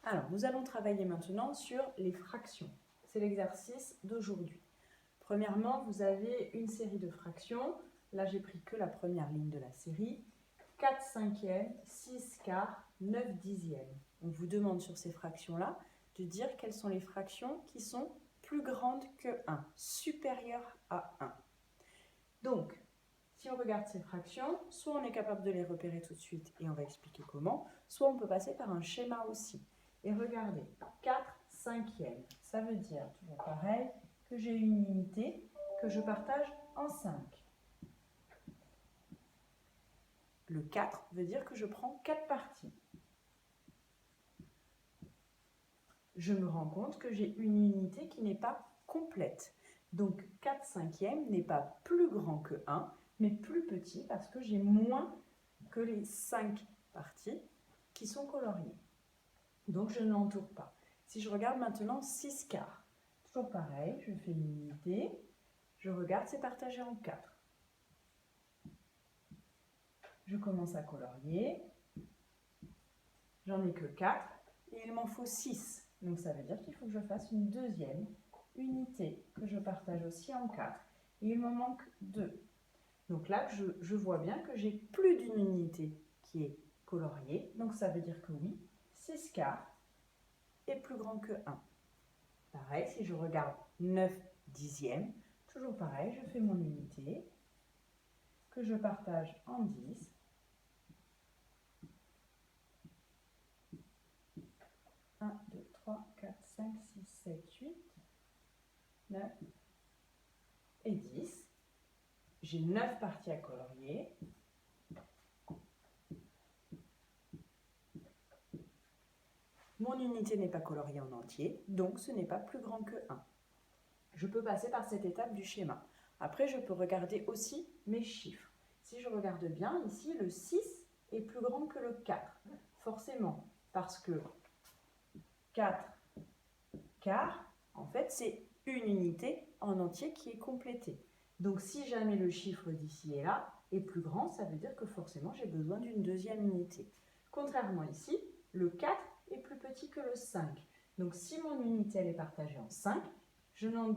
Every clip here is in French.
Alors, nous allons travailler maintenant sur les fractions. C'est l'exercice d'aujourd'hui. Premièrement, vous avez une série de fractions. Là, j'ai pris que la première ligne de la série. 4 cinquièmes, 6 quarts, 9 dixièmes. On vous demande sur ces fractions-là de dire quelles sont les fractions qui sont plus grandes que 1, supérieures à 1. Donc, si on regarde ces fractions, soit on est capable de les repérer tout de suite et on va expliquer comment, soit on peut passer par un schéma aussi. Et regardez, 4 cinquièmes, ça veut dire, toujours pareil, que j'ai une unité que je partage en 5. Le 4 veut dire que je prends 4 parties. Je me rends compte que j'ai une unité qui n'est pas complète. Donc 4 cinquièmes n'est pas plus grand que 1, mais plus petit parce que j'ai moins que les 5 parties qui sont coloriées. Donc je ne l'entoure pas. Si je regarde maintenant 6 quarts, toujours pareil, je fais une unité, je regarde, c'est partagé en 4. Je commence à colorier, j'en ai que 4 et il m'en faut 6. Donc ça veut dire qu'il faut que je fasse une deuxième unité que je partage aussi en 4. Et il me manque 2. Donc là, je vois bien que j'ai plus d'une unité qui est coloriée. Donc ça veut dire que oui, 6 quarts est plus grand que 1. Pareil, si je regarde 9 dixièmes, toujours pareil, je fais mon unité que je partage en 10. 1, 2, 3, 4, 5, 6, 7, 8, 9 et 10. J'ai 9 parties à colorier. Mon unité n'est pas coloriée en entier, donc ce n'est pas plus grand que 1. Je peux passer par cette étape du schéma. Après, je peux regarder aussi mes chiffres. Si je regarde bien, ici, le 6 est plus grand que le 4. Forcément, parce que 4 quarts, en fait, c'est une unité en entier qui est complétée. Donc, si jamais le chiffre d'ici et là est plus grand, ça veut dire que forcément, j'ai besoin d'une deuxième unité. Contrairement ici, le 4 est plus petit que le 5. Donc, si mon unité elle est partagée en 5, je n'en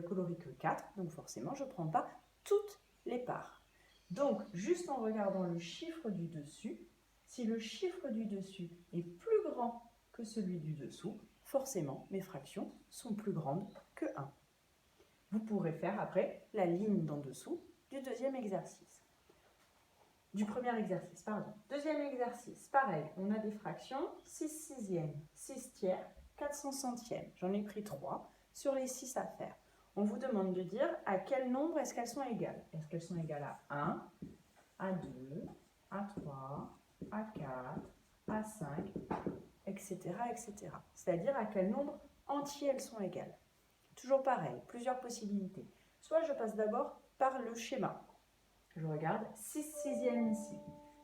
colorie que 4, donc forcément, je ne prends pas toutes les parts. Donc, juste en regardant le chiffre du dessus, si le chiffre du dessus est plus grand que celui du dessous, forcément, mes fractions sont plus grandes que 1. Vous pourrez faire après la ligne d'en dessous du deuxième exercice. Du premier exercice, pardon. Deuxième exercice, pareil, on a des fractions 6 sixièmes, 6 tiers, 400 centièmes. J'en ai pris 3 sur les 6 à faire. On vous demande de dire à quel nombre est-ce qu'elles sont égales. Est-ce qu'elles sont égales à 1, à 2, à 3, à 4, à 5, etc. etc. C'est-à-dire à quel nombre entier elles sont égales. Toujours pareil, plusieurs possibilités. Soit je passe d'abord par le schéma. Je regarde 6 sixièmes ici.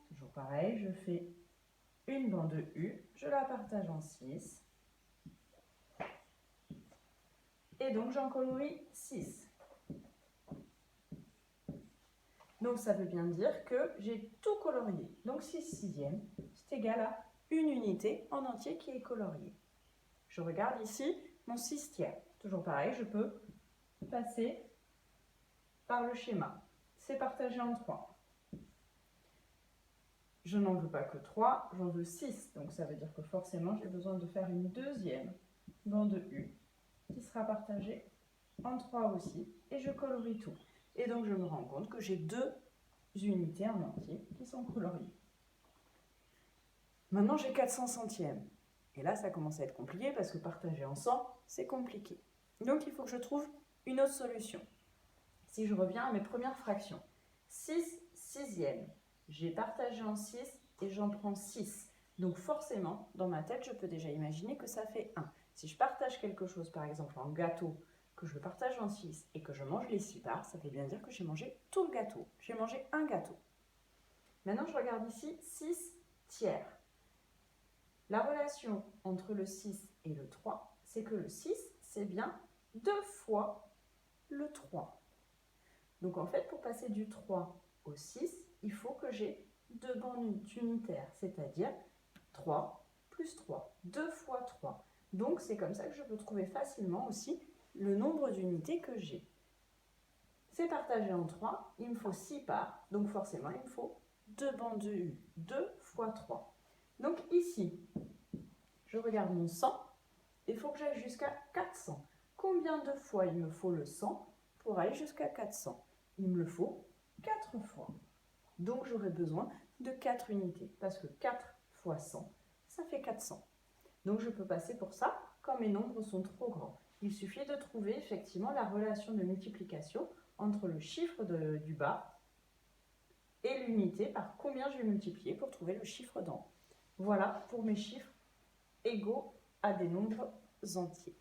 Toujours pareil, je fais une bande U, je la partage en 6. Et donc j'en colorie 6. Donc ça veut bien dire que j'ai tout colorié. Donc 6 sixièmes, c'est égal à une unité en entier qui est coloriée. Je regarde ici mon 6 tiers. Toujours pareil, je peux passer par le schéma. C'est partagé en 3. Je n'en veux pas que 3, j'en veux 6. Donc ça veut dire que forcément, j'ai besoin de faire une deuxième bande U qui sera partagée en 3 aussi. Et je colorie tout. Et donc je me rends compte que j'ai 2 unités en entier qui sont coloriées. Maintenant, j'ai 400 centièmes. Et là, ça commence à être compliqué parce que partager en 100, c'est compliqué. Donc il faut que je trouve une autre solution. Si je reviens à mes premières fractions, 6 sixièmes, j'ai partagé en 6 et j'en prends 6. Donc forcément, dans ma tête, je peux déjà imaginer que ça fait 1. Si je partage quelque chose, par exemple en gâteau, que je le partage en 6 et que je mange les 6 parts, ça veut bien dire que j'ai mangé tout le gâteau. J'ai mangé un gâteau. Maintenant, je regarde ici 6 tiers. La relation entre le 6 et le 3, c'est que le 6, c'est bien 2 fois le 3. Donc en fait, pour passer du 3 au 6, il faut que j'ai 2 bandes unitaires, c'est-à-dire 3 plus 3. 2 fois 3. Donc, c'est comme ça que je peux trouver facilement aussi le nombre d'unités que j'ai. C'est partagé en 3, il me faut 6 parts, donc forcément, il me faut 2 bandes de U. 2 fois 3. Donc ici, je regarde mon 100, il faut que j'aille jusqu'à 400. Combien de fois il me faut le 100 pour aller jusqu'à 400? Il me le faut 4 fois. Donc j'aurai besoin de 4 unités, parce que 4 fois 100, ça fait 400. Donc je peux passer pour ça, quand mes nombres sont trop grands. Il suffit de trouver effectivement la relation de multiplication entre le chiffre du bas et l'unité par combien je vais multiplier pour trouver le chiffre d'en haut. Voilà pour mes chiffres égaux à des nombres entiers.